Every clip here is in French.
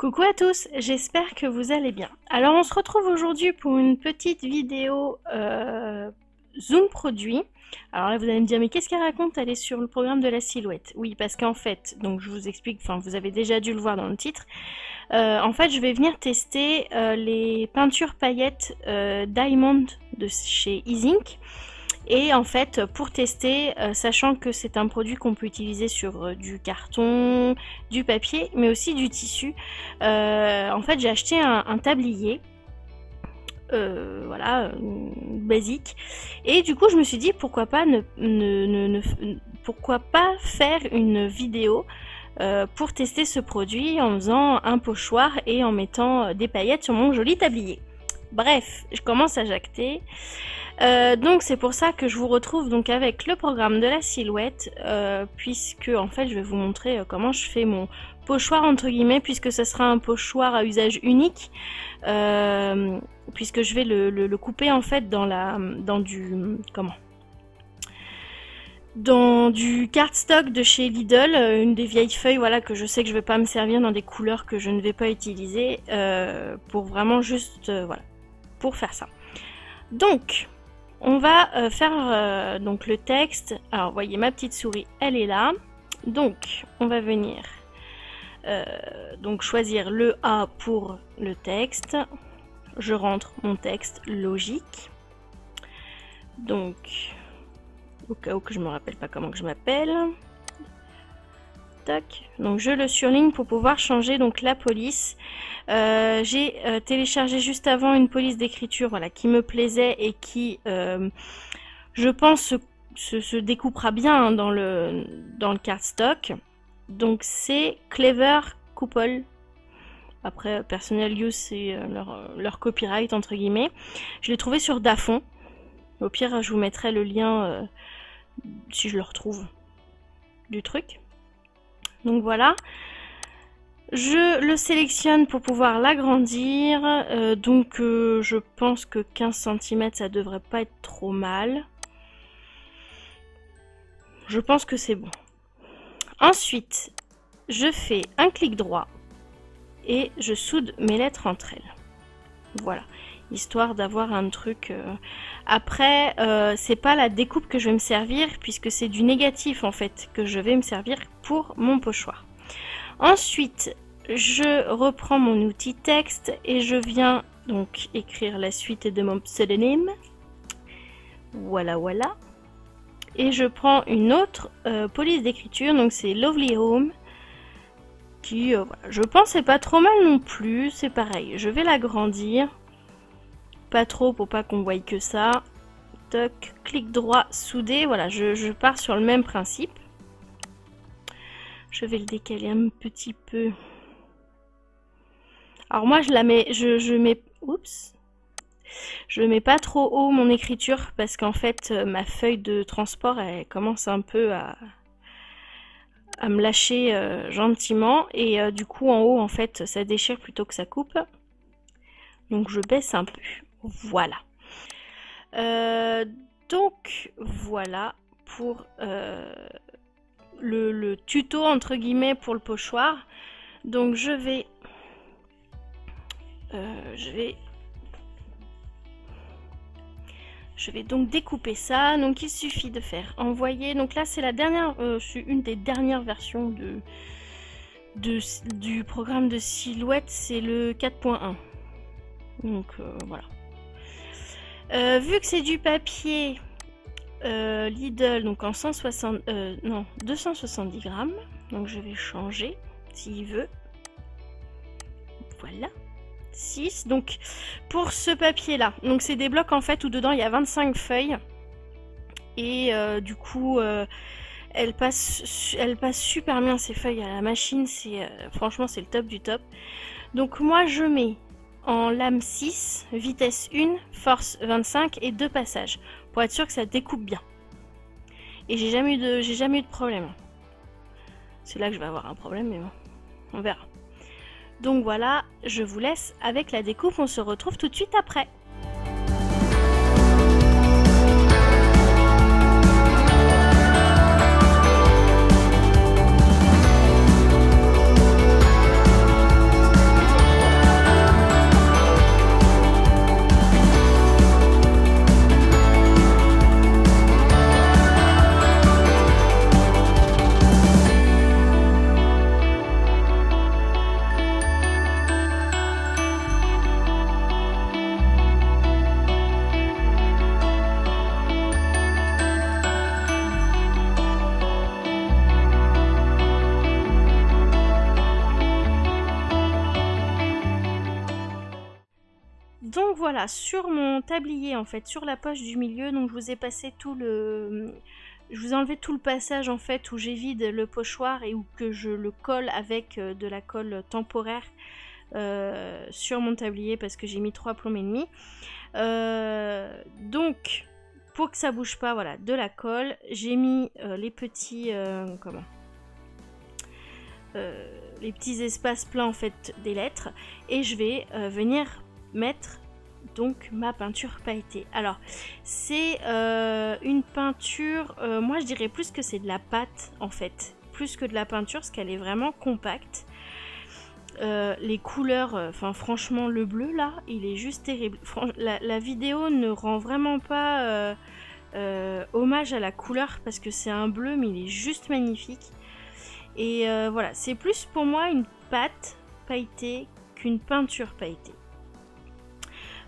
Coucou à tous, j'espère que vous allez bien. Alors on se retrouve aujourd'hui pour une petite vidéo Zoom produit. Alors là vous allez me dire mais qu'est-ce qu'elle raconte? Elle est sur le programme de la silhouette. Oui parce qu'en fait, donc je vous explique, enfin vous avez déjà dû le voir dans le titre. En fait je vais venir tester les peintures paillettes Diamond de chez Easink. Et en fait, pour tester, sachant que c'est un produit qu'on peut utiliser sur du carton, du papier, mais aussi du tissu, en fait j'ai acheté un tablier, voilà, basique, et du coup je me suis dit pourquoi pas pourquoi pas faire une vidéo pour tester ce produit en faisant un pochoir et en mettant des paillettes sur mon joli tablier. Bref, je commence à jacter. Donc c'est pour ça que je vous retrouve donc avec le programme de la silhouette, puisque en fait je vais vous montrer comment je fais mon pochoir entre guillemets, puisque ce sera un pochoir à usage unique, puisque je vais le couper en fait dans du cardstock de chez Lidl, une des vieilles feuilles, voilà, que je sais que je vais pas me servir dans des couleurs que je ne vais pas utiliser, pour vraiment juste voilà, pour faire ça. Donc on va faire donc le texte. Alors vous voyez ma petite souris, elle est là. Donc on va venir donc choisir le A pour le texte. Je rentre mon texte logique. Donc au cas où que je me rappelle pas comment que je m'appelle. Tac. Donc je le surligne pour pouvoir changer donc la police. J'ai téléchargé juste avant une police d'écriture, voilà, qui me plaisait et qui je pense se découpera bien hein, dans le cardstock. Donc c'est Clever Couple. Après Personal Use c'est leur copyright entre guillemets. Je l'ai trouvé sur Dafon. Au pire je vous mettrai le lien si je le retrouve du truc. Donc voilà, je le sélectionne pour pouvoir l'agrandir, donc je pense que 15 cm ça devrait pas être trop mal. Je pense que c'est bon. Ensuite, je fais un clic droit et je soude mes lettres entre elles. Voilà, histoire d'avoir un truc... Après, c'est pas la découpe que je vais me servir, puisque c'est du négatif en fait que je vais me servir pour mon pochoir. Ensuite, je reprends mon outil texte et je viens donc écrire la suite de mon pseudonyme. Voilà, voilà. Et je prends une autre police d'écriture, donc c'est Lovely Home, qui, voilà, je pense c'est pas trop mal non plus, c'est pareil. Je vais l'agrandir. Pas trop pour pas qu'on voie que ça. Toc, clic droit, souder. Voilà, je pars sur le même principe. Je vais le décaler un petit peu. Alors moi je la mets, je mets, oups, je mets pas trop haut mon écriture parce qu'en fait ma feuille de transport elle commence un peu à me lâcher gentiment et du coup en haut en fait ça déchire plutôt que ça coupe. Donc je baisse un peu. Voilà. Donc voilà pour le tuto entre guillemets pour le pochoir. Donc je vais donc découper ça. Donc il suffit de faire envoyer. Donc là c'est la dernière, c'est une des dernières versions du programme de silhouette, c'est le 4.1. Donc voilà. Vu que c'est du papier Lidl, donc en 270 grammes, donc je vais changer s'il veut. Voilà. 6. Donc pour ce papier là, donc c'est des blocs en fait où dedans il y a 25 feuilles et du coup elle passe super bien ces feuilles à la machine, c'est franchement c'est le top du top. Donc moi je mets en lame 6, vitesse 1, force 25 et 2 passages pour être sûr que ça découpe bien. Et j'ai jamais eu de problème. C'est là que je vais avoir un problème, mais bon, on verra. Donc voilà, je vous laisse avec la découpe, on se retrouve tout de suite après. donc voilà, sur mon tablier en fait, sur la poche du milieu, donc je vous ai passé tout le... Je vous ai enlevé tout le passage en fait où j'évide le pochoir et où que je le colle avec de la colle temporaire sur mon tablier parce que j'ai mis 3 plombs et demi. Donc pour que ça bouge pas, voilà, de la colle. J'ai mis les petits les petits espaces pleins en fait des lettres et je vais venir mettre donc ma peinture pailletée. Alors c'est une peinture, moi je dirais plus que c'est de la pâte en fait, plus que de la peinture parce qu'elle est vraiment compacte. Les couleurs, enfin franchement le bleu là, il est juste terrible. La vidéo ne rend vraiment pas hommage à la couleur parce que c'est un bleu mais il est juste magnifique. Et voilà, c'est plus pour moi une pâte pailletée qu'une peinture pailletée.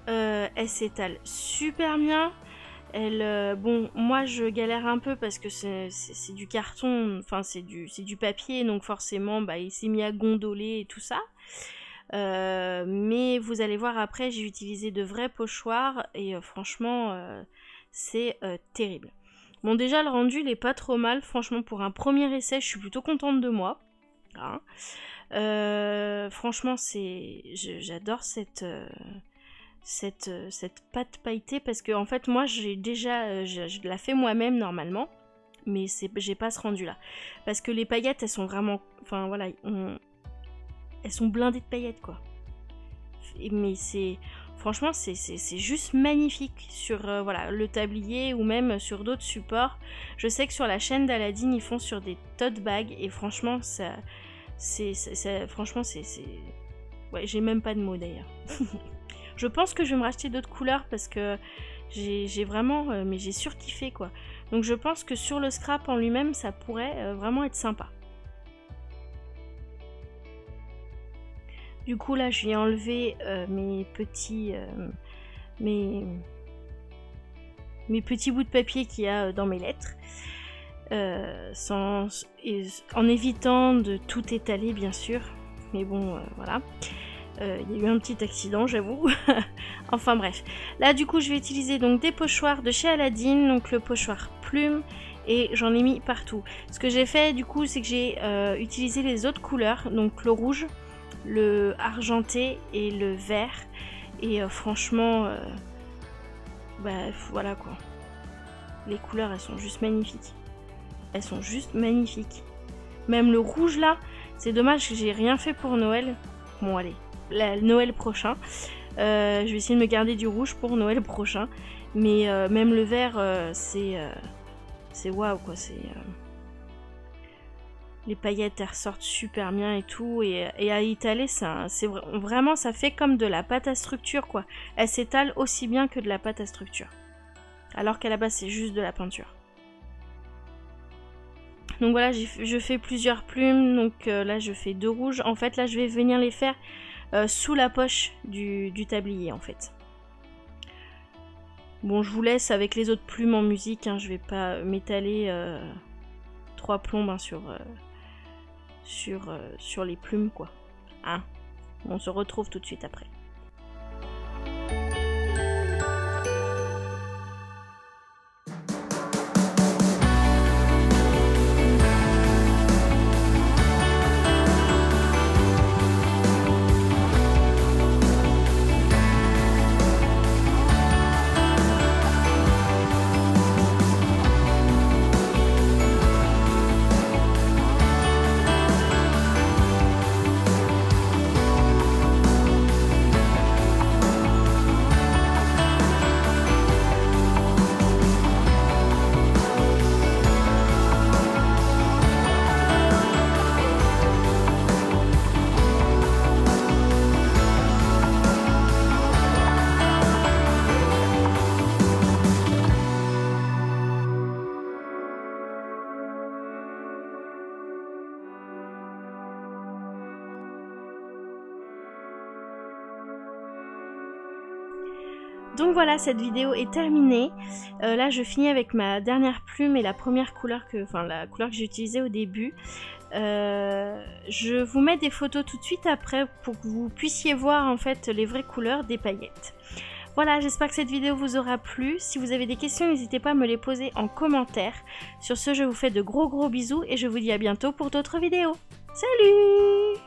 Elle s'étale super bien. Elle, bon, moi je galère un peu parce que c'est du carton, enfin c'est du papier, donc forcément bah, il s'est mis à gondoler et tout ça. Mais vous allez voir après, j'ai utilisé de vrais pochoirs et franchement c'est terrible. Bon déjà le rendu il est pas trop mal, franchement pour un premier essai je suis plutôt contente de moi. Hein. Franchement j'adore cette pâte pailletée parce que en fait moi j'ai déjà je la fais moi-même normalement mais j'ai pas ce rendu là parce que les paillettes elles sont vraiment, enfin voilà, elles sont blindées de paillettes quoi, mais c'est franchement c'est juste magnifique sur voilà, le tablier ou même sur d'autres supports. Je sais que sur la chaîne d'Aladine ils font sur des tote bags et franchement ça franchement c'est ouais, j'ai même pas de mots d'ailleurs. Je pense que je vais me racheter d'autres couleurs parce que j'ai vraiment, mais j'ai surkiffé quoi. Donc je pense que sur le scrap en lui-même, ça pourrait vraiment être sympa. Du coup là, je vais enlever mes petits bouts de papier qu'il y a dans mes lettres, en évitant de tout étaler bien sûr. Mais bon, voilà. Il y a eu un petit accident j'avoue. Enfin bref, là du coup je vais utiliser donc des pochoirs de chez Aladine, donc le pochoir plume, et j'en ai mis partout. Ce que j'ai fait du coup c'est que j'ai utilisé les autres couleurs, donc le rouge, le argenté et le vert, et franchement bah voilà quoi, les couleurs elles sont juste magnifiques, elles sont juste magnifiques. Même le rouge là, c'est dommage que j'ai rien fait pour Noël. Bon allez, Noël prochain. Je vais essayer de me garder du rouge pour Noël prochain. Mais même le vert, c'est waouh quoi. Les paillettes elles ressortent super bien et tout. Et à étaler, vraiment ça fait comme de la pâte à structure quoi. Elle s'étale aussi bien que de la pâte à structure. Alors qu'à la base c'est juste de la peinture. Donc voilà, je fais plusieurs plumes. Donc là je fais 2 rouges. En fait là je vais venir les faire sous la poche du tablier en fait. Bon je vous laisse avec les autres plumes en musique, hein, je vais pas m'étaler 3 plombes hein, sur les plumes quoi. Hein. On se retrouve tout de suite après. Donc voilà, cette vidéo est terminée. Là je finis avec ma dernière plume et la première couleur la couleur que j'ai utilisée au début. Je vous mets des photos tout de suite après pour que vous puissiez voir en fait les vraies couleurs des paillettes. Voilà, j'espère que cette vidéo vous aura plu. Si vous avez des questions, n'hésitez pas à me les poser en commentaire. Sur ce, je vous fais de gros bisous et je vous dis à bientôt pour d'autres vidéos. Salut!